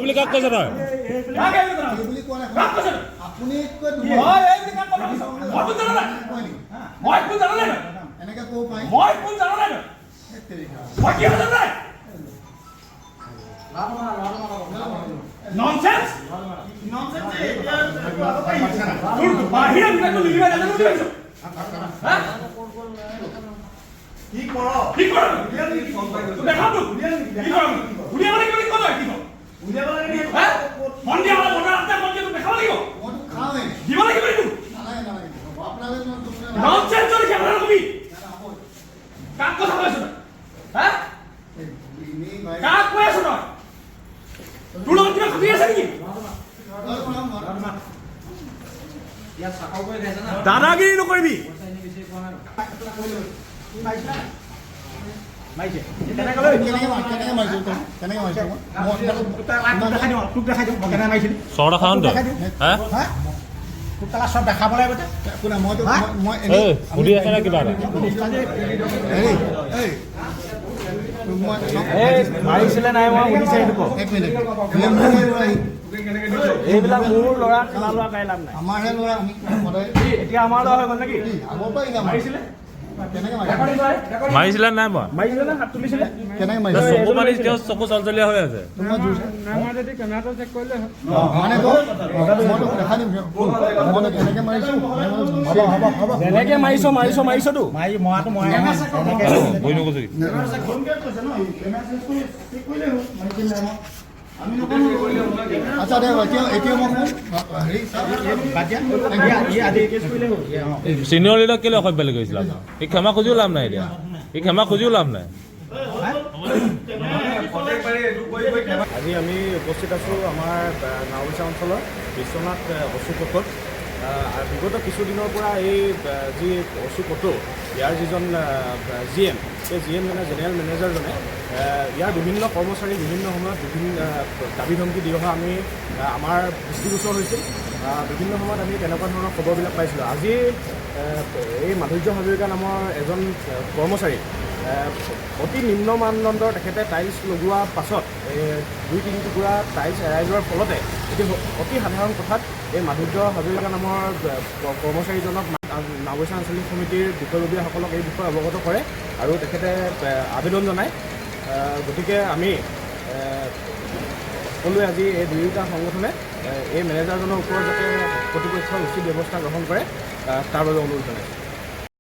বুলি কাক কৈছে তই? Nonsense! বাহিৰা বিভাগটো লিখিবা নাজানো কি কৈছো কি কৰ দেখাটো কি কৰ উলিয়া মানে কি কয় কি কৰ উলিয়া মানে কি মন্দিৰ মানে বনা আছে মন্দিৰটো দেখাব লাগিব মই তো খাওঁৱে দিব লাগিব এইটো নালাগে নালাগে আপোনালৈ ননসেন্স কৰি কেমেৰা কবি কাক কথা কৈছ হা কাক কৈ আছ তই তোৰ লগত কিবা খুটি আছে নেকি দাদাগিৰি নকৰিবি চব দেখাব লাগিব মাৰিছিলে নাই মই এইবিলাক মোৰ ল'ৰা খেলা ল'ৰা কাই লাভ নাই আমাৰহে ল'ৰা আমি এতিয়া আমাৰ ল'ৰা হৈ গ'ল নেকি মাৰিছিলে মাৰিছিলে নাই মই মাৰিছিলে নে হাত তুলিছিলে চকু মাৰি চকু চলচলীয়া হৈ আছে যেনেকে মাৰিছতো মৰাটো বহি নকৈছো আচ্ছা দে এতিয়া চিনিয়ৰ লিডাৰক কেলৈ অসভ্য বুলি কৈছিল সি ক্ষমা খুজিও লাভ নাই এতিয়া সি ক্ষমা খুজিও লাভ নাই আজি আমি উপস্থিত আছোঁ আমাৰ নাওবৈচা অঞ্চলৰ বিশ্বনাথ অচুকটত বিগত কিছুদিনৰ পৰা এই যি অচুকটো ইয়াৰ যিজন GM সেই GM মানে জেনেৰেল মেনেজাৰজনে ইয়াৰ বিভিন্ন কৰ্মচাৰী বিভিন্ন সময়ত বিভিন্ন দাবী ধমকি দি অহা আমি আমাৰ দৃষ্টিগোচৰ হৈছিল বিভিন্ন সময়ত আমি তেনেকুৱা ধৰণৰ খবৰবিলাক পাইছিলোঁ আজি এই মাধুৰ্য হাজৰিকা নামৰ এজন কৰ্মচাৰী অতি নিম্ন মানদণ্ডৰ তেখেতে টাইলছ লগোৱা পাছত 2-3 টুকুৰা টাইলছ এৰাই যোৱাৰ ফলতে এটি অতি সাধাৰণ কথাত এই মাধুৰ্য হাজৰিকা নামৰ কৰ্মচাৰীজনক নাওবৈচা আঞ্চলিক সমিতিৰ বিষয়ববীয়াসকলক এই বিষয়ে অৱগত কৰে আৰু তেখেতে আবেদন জনায় গতিকে আমি সকলোৱে আজি এই দুয়োটা সংগঠনে এই মেনেজাৰজনৰ ওপৰত যাতে কৰ্তৃপক্ষৰ উচিত ব্যৱস্থা গ্ৰহণ কৰে তাৰ বাবে অনুৰোধ জনাইছোঁ